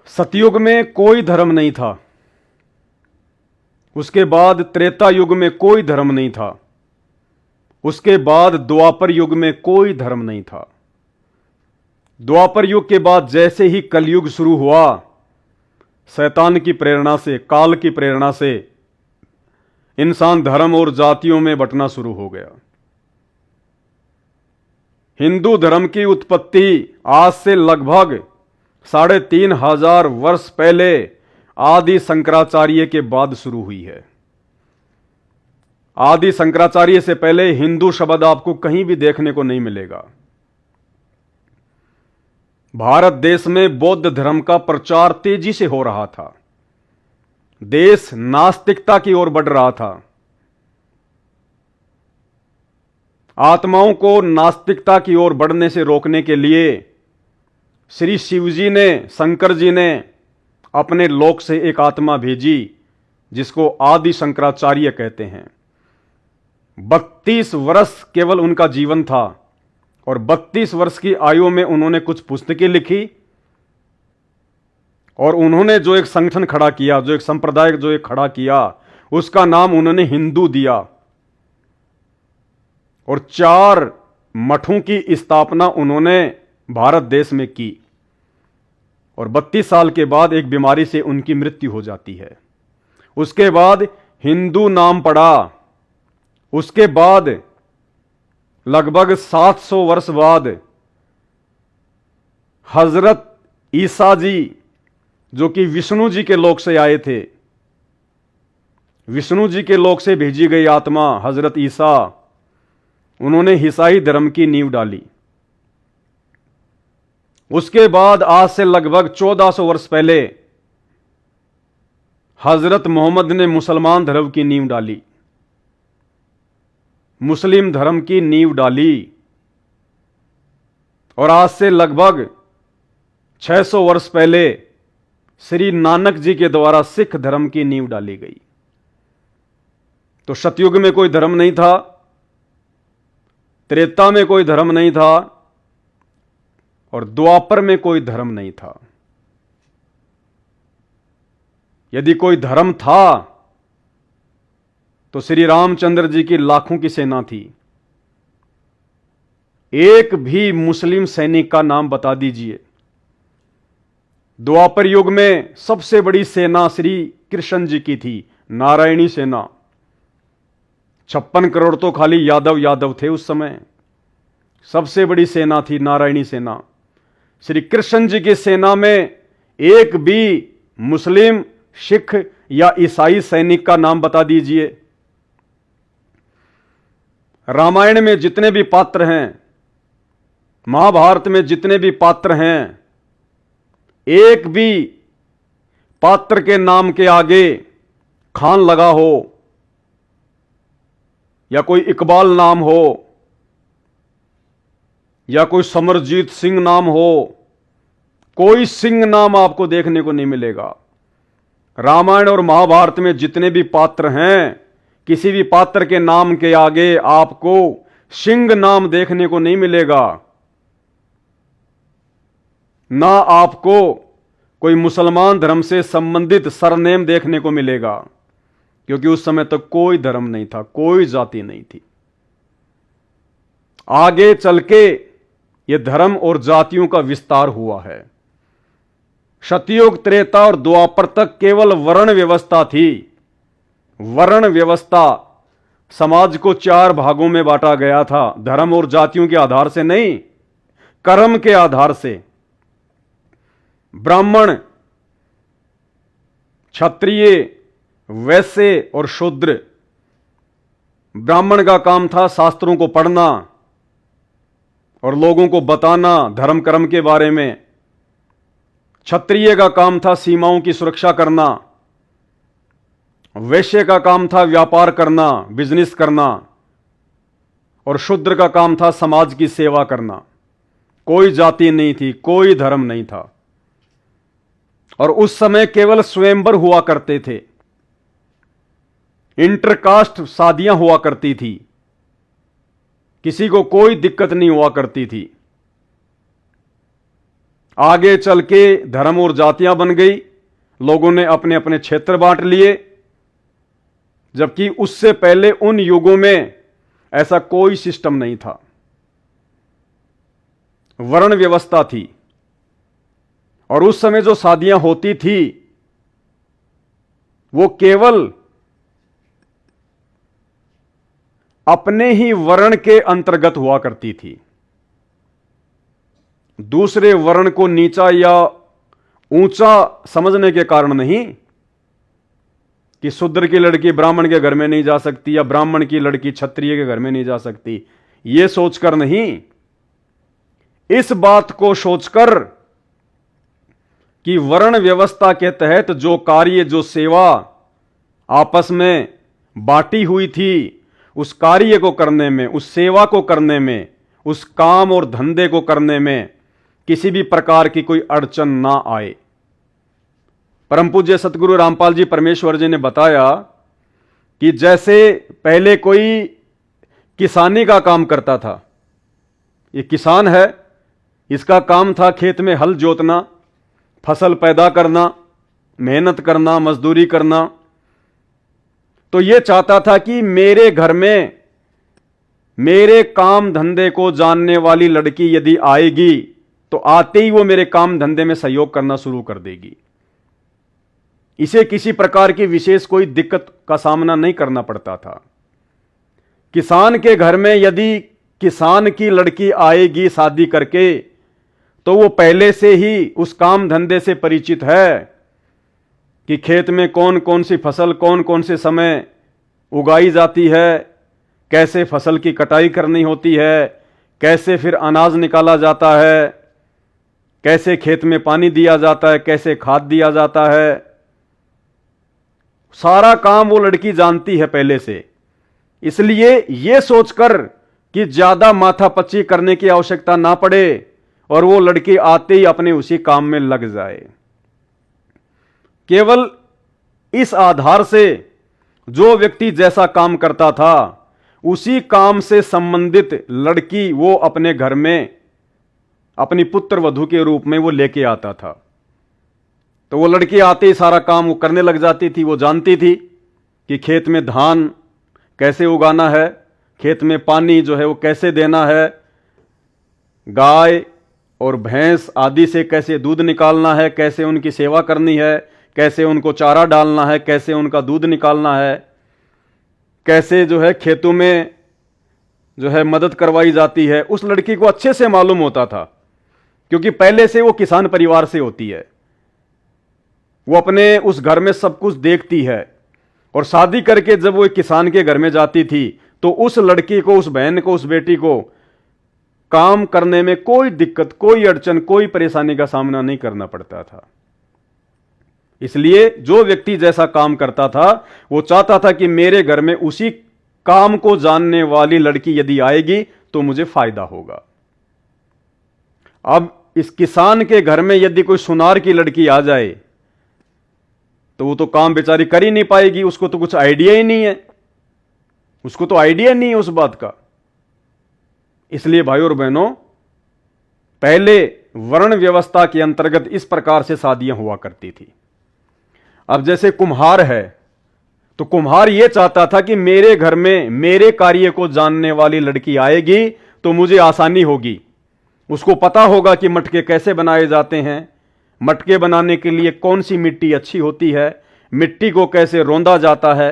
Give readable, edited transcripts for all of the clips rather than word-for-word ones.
सतयुग में कोई धर्म नहीं था। उसके बाद त्रेता युग में कोई धर्म नहीं था। उसके बाद द्वापर युग में कोई धर्म नहीं था। द्वापर युग के बाद जैसे ही कलयुग शुरू हुआ, शैतान की प्रेरणा से, काल की प्रेरणा से इंसान धर्म और जातियों में बंटना शुरू हो गया। हिंदू धर्म की उत्पत्ति आज से लगभग 3500 वर्ष पहले आदि शंकराचार्य के बाद शुरू हुई है। आदि शंकराचार्य से पहले हिंदू शब्द आपको कहीं भी देखने को नहीं मिलेगा। भारत देश में बौद्ध धर्म का प्रचार तेजी से हो रहा था। देश नास्तिकता की ओर बढ़ रहा था। आत्माओं को नास्तिकता की ओर बढ़ने से रोकने के लिए श्री शिवजी ने, शंकर जी ने अपने लोक से एक आत्मा भेजी जिसको आदि शंकराचार्य कहते हैं। 32 वर्ष केवल उनका जीवन था और 32 वर्ष की आयु में उन्होंने कुछ पुस्तकें लिखी और उन्होंने जो एक संगठन खड़ा किया, जो एक संप्रदाय जो एक खड़ा किया, उसका नाम उन्होंने हिंदू दिया और 4 मठों की स्थापना उन्होंने भारत देश में की। और 32 साल के बाद एक बीमारी से उनकी मृत्यु हो जाती है। उसके बाद हिंदू नाम पड़ा। उसके बाद लगभग 700 वर्ष बाद हजरत ईसा जी, जो कि विष्णु जी के लोक से आए थे, विष्णु जी के लोक से भेजी गई आत्मा हजरत ईसा, उन्होंने ईसाई धर्म की नींव डाली। उसके बाद आज से लगभग 1400 वर्ष पहले हजरत मोहम्मद ने मुसलमान धर्म की नींव डाली, मुस्लिम धर्म की नींव डाली। और आज से लगभग 600 वर्ष पहले श्री नानक जी के द्वारा सिख धर्म की नींव डाली गई। तो सतयुग में कोई धर्म नहीं था, त्रेता में कोई धर्म नहीं था और द्वापर में कोई धर्म नहीं था। यदि कोई धर्म था तो श्री रामचंद्र जी की लाखों की सेना थी। एक भी मुस्लिम सैनिक का नाम बता दीजिए। द्वापर युग में सबसे बड़ी सेना श्री कृष्ण जी की थी, नारायणी सेना। 56 करोड़ तो खाली यादव थे उस समय। सबसे बड़ी सेना थी नारायणी सेना। श्री कृष्ण जी की सेना में एक भी मुस्लिम, सिख या ईसाई सैनिक का नाम बता दीजिए। रामायण में जितने भी पात्र हैं, महाभारत में जितने भी पात्र हैं, एक भी पात्र के नाम के आगे खान लगा हो या कोई इकबाल नाम हो या कोई समरजीत सिंह नाम हो, कोई सिंह नाम आपको देखने को नहीं मिलेगा। रामायण और महाभारत में जितने भी पात्र हैं, किसी भी पात्र के नाम के आगे आपको सिंह नाम देखने को नहीं मिलेगा। ना आपको कोई मुसलमान धर्म से संबंधित सरनेम देखने को मिलेगा, क्योंकि उस समय तक कोई धर्म नहीं था, कोई जाति नहीं थी। आगे चल के यह धर्म और जातियों का विस्तार हुआ है। सतयुग, त्रेता और द्वापर तक केवल वर्ण व्यवस्था थी। वर्ण व्यवस्था, समाज को 4 भागों में बांटा गया था, धर्म और जातियों के आधार से नहीं, कर्म के आधार से। ब्राह्मण, क्षत्रिय, वैश्य और शूद्र। ब्राह्मण का काम था शास्त्रों को पढ़ना और लोगों को बताना धर्म कर्म के बारे में। क्षत्रिय का काम था सीमाओं की सुरक्षा करना। वैश्य का काम था व्यापार करना, बिजनेस करना। और शूद्र का काम था समाज की सेवा करना। कोई जाति नहीं थी, कोई धर्म नहीं था। और उस समय केवल स्वयंवर हुआ करते थे। इंटरकास्ट शादियां हुआ करती थी, किसी को कोई दिक्कत नहीं हुआ करती थी। आगे चल के धर्म और जातियां बन गई, लोगों ने अपने अपने क्षेत्र बांट लिए, जबकि उससे पहले उन युगों में ऐसा कोई सिस्टम नहीं था। वर्ण व्यवस्था थी, और उस समय जो शादियां होती थी वो केवल अपने ही वर्ण के अंतर्गत हुआ करती थी। दूसरे वर्ण को नीचा या ऊंचा समझने के कारण नहीं कि शूद्र की लड़की ब्राह्मण के घर में नहीं जा सकती या ब्राह्मण की लड़की क्षत्रिय के घर में नहीं जा सकती, यह सोचकर नहीं, इस बात को सोचकर कि वर्ण व्यवस्था के तहत जो कार्य, जो सेवा आपस में बांटी हुई थी, उस कार्य को करने में, उस सेवा को करने में, उस काम और धंधे को करने में किसी भी प्रकार की कोई अड़चन ना आए। परम पूज्य सतगुरु रामपाल जी परमेश्वर जी ने बताया कि जैसे पहले कोई किसानी का काम करता था, ये किसान है, इसका काम था खेत में हल जोतना, फसल पैदा करना, मेहनत करना, मजदूरी करना। तो ये चाहता था कि मेरे घर में मेरे काम धंधे को जानने वाली लड़की यदि आएगी तो आते ही वो मेरे काम धंधे में सहयोग करना शुरू कर देगी। इसे किसी प्रकार की विशेष कोई दिक्कत का सामना नहीं करना पड़ता था। किसान के घर में यदि किसान की लड़की आएगी शादी करके, तो वो पहले से ही उस काम धंधे से परिचित है कि खेत में कौन कौन सी फसल कौन कौन से समय उगाई जाती है, कैसे फसल की कटाई करनी होती है, कैसे फिर अनाज निकाला जाता है, कैसे खेत में पानी दिया जाता है, कैसे खाद दिया जाता है। सारा काम वो लड़की जानती है पहले से। इसलिए ये सोचकर कि ज्यादा माथापच्ची करने की आवश्यकता ना पड़े और वो लड़की आते ही अपने उसी काम में लग जाए, केवल इस आधार से जो व्यक्ति जैसा काम करता था उसी काम से संबंधित लड़की वो अपने घर में अपनी पुत्र वधू के रूप में वो लेके आता था। तो वो लड़की आते ही सारा काम वो करने लग जाती थी। वो जानती थी कि खेत में धान कैसे उगाना है, खेत में पानी जो है वो कैसे देना है, गाय और भैंस आदि से कैसे दूध निकालना है, कैसे उनकी सेवा करनी है, कैसे उनको चारा डालना है, कैसे उनका दूध निकालना है, कैसे जो है खेतों में जो है मदद करवाई जाती है। उस लड़की को अच्छे से मालूम होता था, क्योंकि पहले से वो किसान परिवार से होती है। वो अपने उस घर में सब कुछ देखती है, और शादी करके जब वो एक किसान के घर में जाती थी तो उस लड़की को, उस बहन को, उस बेटी को काम करने में कोई दिक्कत, कोई अड़चन, कोई परेशानी का सामना नहीं करना पड़ता था। इसलिए जो व्यक्ति जैसा काम करता था वो चाहता था कि मेरे घर में उसी काम को जानने वाली लड़की यदि आएगी तो मुझे फायदा होगा। अब इस किसान के घर में यदि कोई सुनार की लड़की आ जाए तो वो तो काम बेचारी कर ही नहीं पाएगी, उसको तो कुछ आइडिया ही नहीं है, उसको तो आइडिया नहीं है उस बात का। इसलिए भाइयों और बहनों, पहले वर्ण व्यवस्था के अंतर्गत इस प्रकार से शादियां हुआ करती थी। अब जैसे कुम्हार है, तो कुम्हार यह चाहता था कि मेरे घर में मेरे कार्य को जानने वाली लड़की आएगी तो मुझे आसानी होगी। उसको पता होगा कि मटके कैसे बनाए जाते हैं, मटके बनाने के लिए कौन सी मिट्टी अच्छी होती है, मिट्टी को कैसे रौंदा जाता है,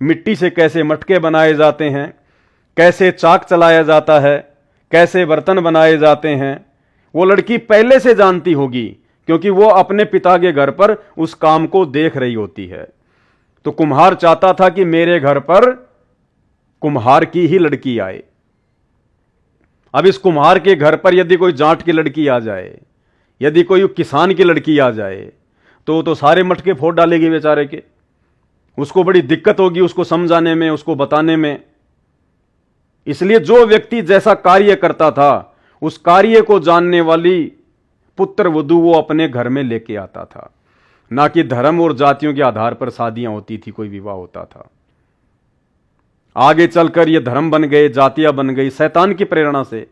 मिट्टी से कैसे मटके बनाए जाते हैं, कैसे चाक चलाया जाता है, कैसे बर्तन बनाए जाते हैं। वो लड़की पहले से जानती होगी, क्योंकि वो अपने पिता के घर पर उस काम को देख रही होती है। तो कुम्हार चाहता था कि मेरे घर पर कुम्हार की ही लड़की आए। अब इस कुम्हार के घर पर यदि कोई जाट की लड़की आ जाए, यदि कोई किसान की लड़की आ जाए, तो सारे मटके फोड़ डालेगी बेचारे के। उसको बड़ी दिक्कत होगी उसको समझाने में, उसको बताने में। इसलिए जो व्यक्ति जैसा कार्य करता था उस कार्य को जानने वाली पुत्र वधू वो अपने घर में लेके आता था, ना कि धर्म और जातियों के आधार पर शादियां होती थी, कोई विवाह होता था। आगे चलकर ये धर्म बन गए, जातियां बन गई, शैतान की प्रेरणा से।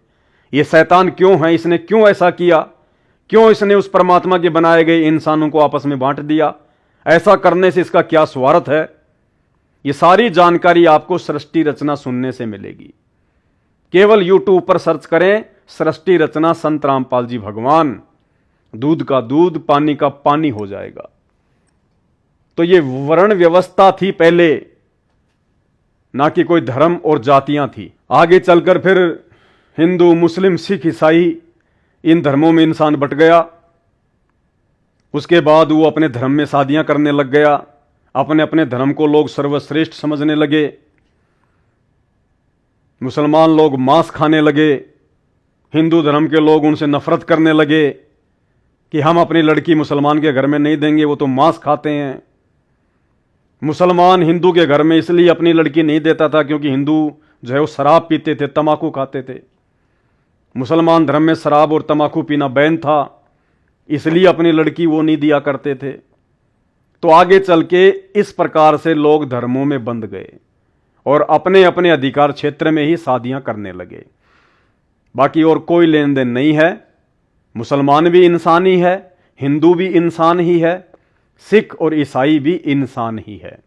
ये शैतान क्यों है, इसने क्यों ऐसा किया, क्यों इसने उस परमात्मा के बनाए गए इंसानों को आपस में बांट दिया? ऐसा करने से इसका क्या स्वार्थ है? ये सारी जानकारी आपको सृष्टि रचना सुनने से मिलेगी। केवल यूट्यूब पर सर्च करें सृष्टि रचना संत रामपाल जी भगवान, दूध का दूध पानी का पानी हो जाएगा। तो ये वर्ण व्यवस्था थी पहले, ना कि कोई धर्म और जातियां थी। आगे चलकर फिर हिंदू, मुस्लिम, सिख, ईसाई, इन धर्मों में इंसान बट गया। उसके बाद वो अपने धर्म में शादियां करने लग गया, अपने अपने धर्म को लोग सर्वश्रेष्ठ समझने लगे। मुसलमान लोग मांस खाने लगे, हिंदू धर्म के लोग उनसे नफरत करने लगे कि हम अपनी लड़की मुसलमान के घर में नहीं देंगे, वो तो मांस खाते हैं। मुसलमान हिंदू के घर में इसलिए अपनी लड़की नहीं देता था क्योंकि हिंदू जो है वो शराब पीते थे, तंबाकू खाते थे। मुसलमान धर्म में शराब और तंबाकू पीना बैन था, इसलिए अपनी लड़की वो नहीं दिया करते थे। तो आगे चल के इस प्रकार से लोग धर्मों में बंध गए और अपने अपने अधिकार क्षेत्र में ही शादियां करने लगे। बाकी और कोई लेन देन नहीं है। मुसलमान भी इंसान ही है, हिंदू भी इंसान ही है, सिख और ईसाई भी इंसान ही है।